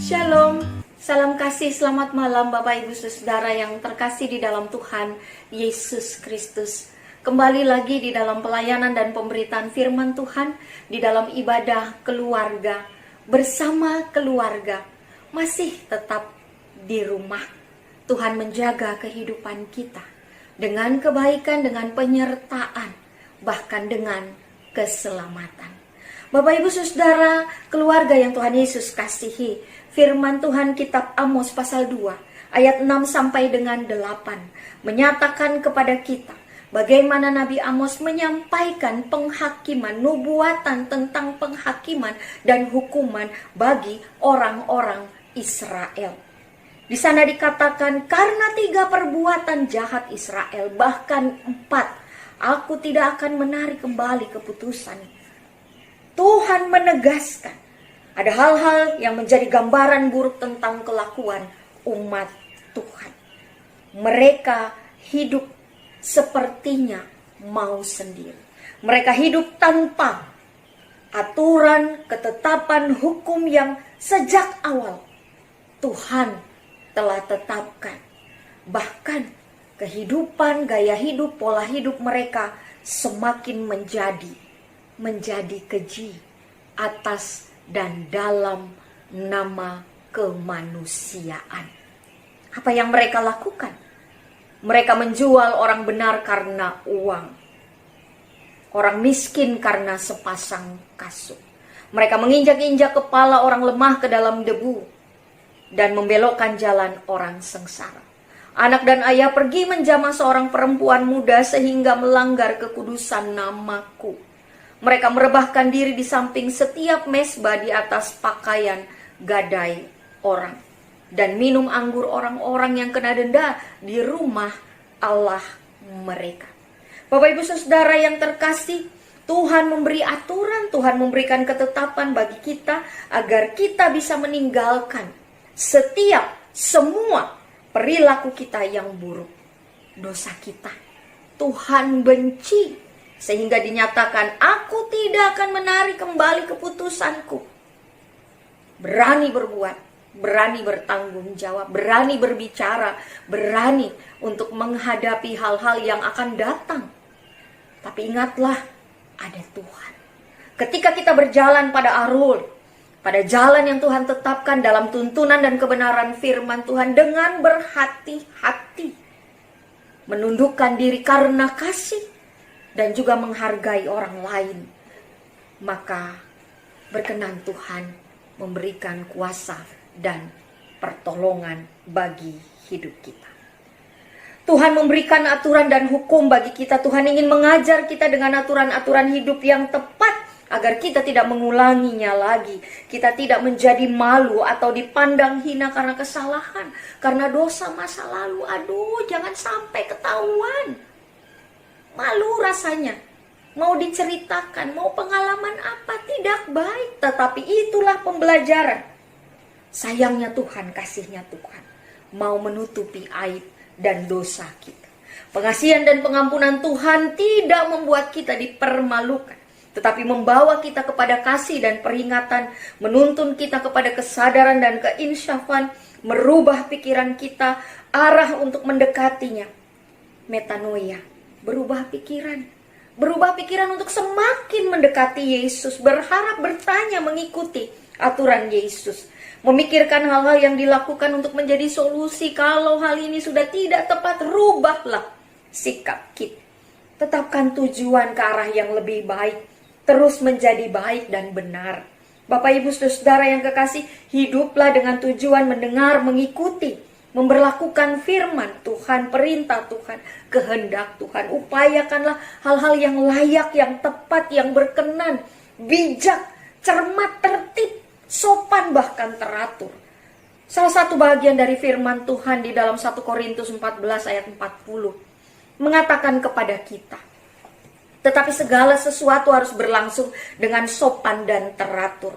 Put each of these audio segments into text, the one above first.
Shalom, salam kasih, selamat malam Bapak Ibu Saudara yang terkasih di dalam Tuhan Yesus Kristus. Kembali lagi di dalam pelayanan dan pemberitaan firman Tuhan, di dalam ibadah keluarga, bersama keluarga, masih tetap di rumah. Tuhan menjaga kehidupan kita dengan kebaikan, dengan penyertaan, bahkan dengan keselamatan. Bapak Ibu Saudara, keluarga yang Tuhan Yesus kasihi, firman Tuhan kitab Amos pasal 2 ayat 6 sampai dengan 8 menyatakan kepada kita bagaimana Nabi Amos menyampaikan penghakiman, nubuatan tentang penghakiman dan hukuman bagi orang-orang Israel. Di sana dikatakan, karena 3 perbuatan jahat Israel, bahkan 4, aku tidak akan menarik kembali keputusan. Tuhan menegaskan ada hal-hal yang menjadi gambaran buruk tentang kelakuan umat Tuhan. Mereka hidup sepertinya mau sendiri. Mereka hidup tanpa aturan, ketetapan hukum yang sejak awal Tuhan telah tetapkan. Bahkan kehidupan, gaya hidup, pola hidup mereka semakin menjadi keji atas dan dalam nama kemanusiaan. Apa yang mereka lakukan? Mereka menjual orang benar karena uang, orang miskin karena sepasang kasut. Mereka menginjak-injak kepala orang lemah ke dalam debu dan membelokkan jalan orang sengsara. Anak dan ayah pergi menjamah seorang perempuan muda sehingga melanggar kekudusan namaku. Mereka merebahkan diri di samping setiap mezbah di atas pakaian gadai orang, dan minum anggur orang-orang yang kena denda di rumah Allah mereka. Bapak Ibu Saudara yang terkasih, Tuhan memberi aturan, Tuhan memberikan ketetapan bagi kita agar kita bisa meninggalkan semua perilaku kita yang buruk, dosa kita. Tuhan benci, sehingga dinyatakan, aku tidak akan menarik kembali keputusanku. Berani berbuat, berani bertanggung jawab, berani berbicara, berani untuk menghadapi hal-hal yang akan datang. Tapi ingatlah, ada Tuhan. Ketika kita berjalan pada arul, pada jalan yang Tuhan tetapkan dalam tuntunan dan kebenaran firman Tuhan dengan berhati-hati, menundukkan diri karena kasih, dan juga menghargai orang lain, maka berkenan Tuhan memberikan kuasa dan pertolongan bagi hidup kita. Tuhan memberikan aturan dan hukum bagi kita. Tuhan ingin mengajar kita dengan aturan-aturan hidup yang tepat agar kita tidak mengulanginya lagi. Kita tidak menjadi malu atau dipandang hina karena kesalahan, karena dosa masa lalu. Aduh, jangan sampai ketahuan. Malu rasanya, mau diceritakan, mau pengalaman apa, tidak baik. Tetapi itulah pembelajaran. Sayangnya Tuhan, kasihnya Tuhan mau menutupi aib dan dosa kita. Pengasihan dan pengampunan Tuhan tidak membuat kita dipermalukan, tetapi membawa kita kepada kasih dan peringatan, menuntun kita kepada kesadaran dan keinsyafan, merubah pikiran kita, arah untuk mendekatinya. Metanoia, berubah pikiran untuk semakin mendekati Yesus, berharap, bertanya, mengikuti aturan Yesus, memikirkan hal-hal yang dilakukan untuk menjadi solusi. Kalau hal ini sudah tidak tepat, rubahlah sikap kita. Tetapkan tujuan ke arah yang lebih baik, terus menjadi baik dan benar. Bapak Ibu Saudara yang kekasih, hiduplah dengan tujuan mendengar, mengikuti, memberlakukan firman Tuhan, perintah Tuhan, kehendak Tuhan. Upayakanlah hal-hal yang layak, yang tepat, yang berkenan, bijak, cermat, tertib, sopan, bahkan teratur. Salah satu bagian dari firman Tuhan di dalam 1 Korintus 14 ayat 40 mengatakan kepada kita, tetapi segala sesuatu harus berlangsung dengan sopan dan teratur.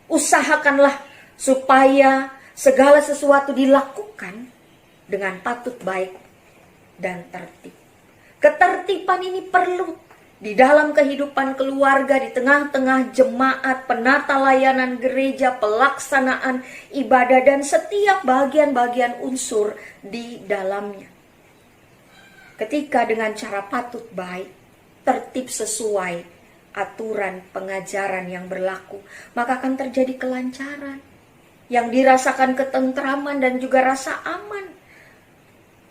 Usahakanlah supaya segala sesuatu dilakukan dengan patut, baik, dan tertib. Ketertiban ini perlu di dalam kehidupan keluarga, di tengah-tengah jemaat, penata layanan gereja, pelaksanaan ibadah, dan setiap bagian-bagian unsur di dalamnya. Ketika dengan cara patut baik, tertib sesuai aturan pengajaran yang berlaku, maka akan terjadi kelancaran, yang dirasakan ketentraman dan juga rasa aman.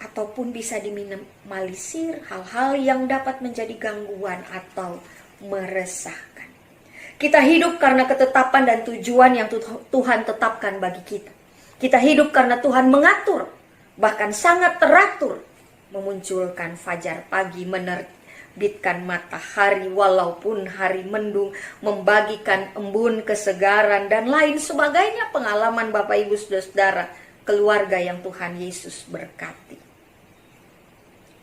Ataupun bisa diminimalisir hal-hal yang dapat menjadi gangguan atau meresahkan. Kita hidup karena ketetapan dan tujuan yang Tuhan tetapkan bagi kita. Kita hidup karena Tuhan mengatur, bahkan sangat teratur, memunculkan fajar pagi, menerbitkan matahari walaupun hari mendung, membagikan embun kesegaran, dan lain sebagainya. Pengalaman Bapak Ibu Saudara, keluarga yang Tuhan Yesus berkati.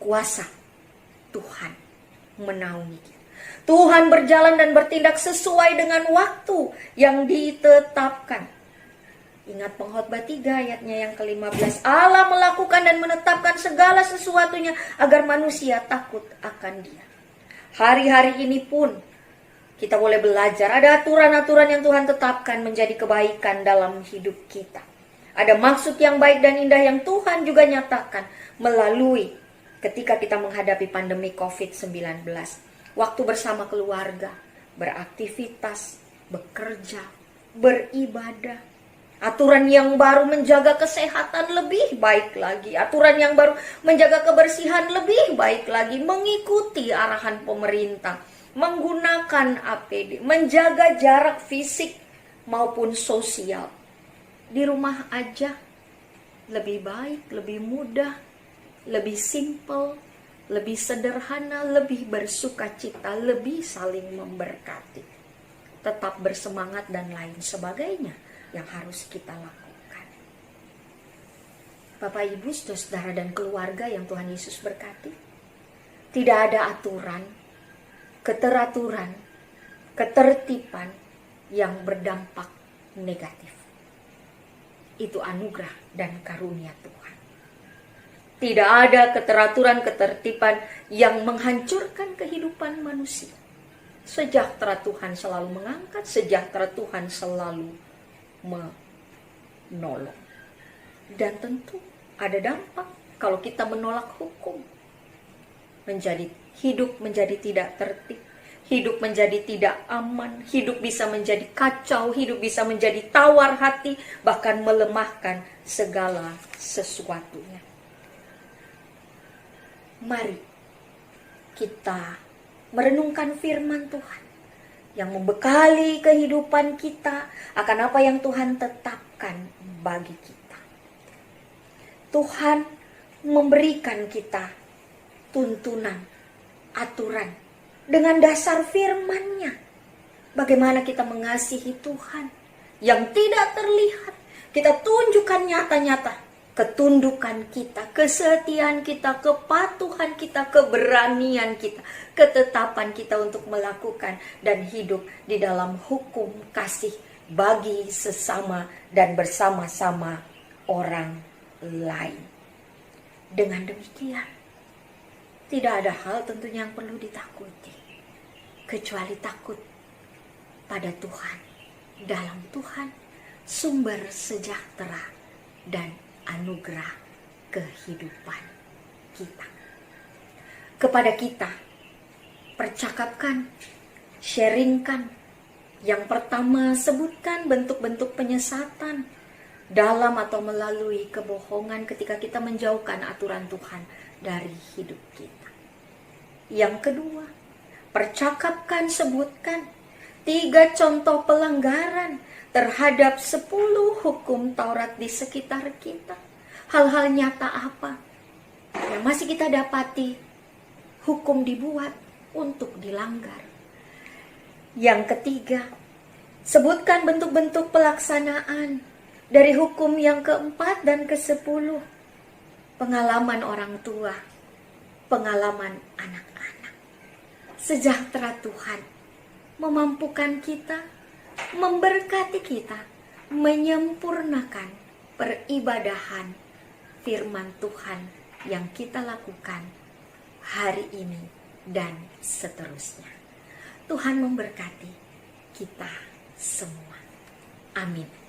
Kuasa Tuhan menaungi kita. Tuhan berjalan dan bertindak sesuai dengan waktu yang ditetapkan. Ingat Pengkhotbah 3 ayatnya yang ke-15. Allah melakukan dan menetapkan segala sesuatunya agar manusia takut akan Dia. Hari-hari ini pun kita boleh belajar. Ada aturan-aturan yang Tuhan tetapkan menjadi kebaikan dalam hidup kita. Ada maksud yang baik dan indah yang Tuhan juga nyatakan melalui ketika kita menghadapi pandemi COVID-19. Waktu bersama keluarga, beraktivitas, bekerja, beribadah. Aturan yang baru menjaga kesehatan lebih baik lagi. Aturan yang baru menjaga kebersihan lebih baik lagi. Mengikuti arahan pemerintah. Menggunakan APD. Menjaga jarak fisik maupun sosial. Di rumah aja lebih baik, lebih mudah, lebih simple, lebih sederhana, lebih bersukacita, lebih saling memberkati. Tetap bersemangat dan lain sebagainya yang harus kita lakukan. Bapak, Ibu, Saudara dan keluarga yang Tuhan Yesus berkati, tidak ada aturan, keteraturan, ketertiban yang berdampak negatif. Itu anugerah dan karunia Tuhan. Tidak ada keteraturan, ketertiban yang menghancurkan kehidupan manusia. Sejahtera Tuhan selalu mengangkat, sejahtera Tuhan selalu menolong. Dan tentu ada dampak kalau kita menolak hukum. Hidup menjadi tidak tertib, hidup menjadi tidak aman, hidup bisa menjadi kacau, hidup bisa menjadi tawar hati, bahkan melemahkan segala sesuatunya. Mari kita merenungkan firman Tuhan yang membekali kehidupan kita akan apa yang Tuhan tetapkan bagi kita. Tuhan memberikan kita tuntunan, aturan dengan dasar firman-Nya. Bagaimana kita mengasihi Tuhan yang tidak terlihat. Kita tunjukkan nyata-nyata ketundukan kita, kesetiaan kita, kepatuhan kita, keberanian kita, ketetapan kita untuk melakukan dan hidup di dalam hukum kasih bagi sesama dan bersama-sama orang lain. Dengan demikian, tidak ada hal tentunya yang perlu ditakuti, kecuali takut pada Tuhan. Dalam Tuhan, sumber sejahtera dan anugerah kehidupan kita. Kepada kita, percakapkan, sharingkan. Yang pertama, sebutkan bentuk-bentuk penyesatan dalam atau melalui kebohongan ketika kita menjauhkan aturan Tuhan dari hidup kita. Yang kedua, percakapkan, sebutkan 3 contoh pelanggaran terhadap 10 hukum Taurat di sekitar kita. Hal-hal nyata apa yang masih kita dapati hukum dibuat untuk dilanggar. Yang ketiga, sebutkan bentuk-bentuk pelaksanaan dari hukum yang keempat dan ke-10. Pengalaman orang tua, pengalaman anak-anak. Sejahtera Tuhan memampukan kita, memberkati kita, menyempurnakan peribadahan firman Tuhan yang kita lakukan hari ini dan seterusnya. Tuhan memberkati kita semua. Amin.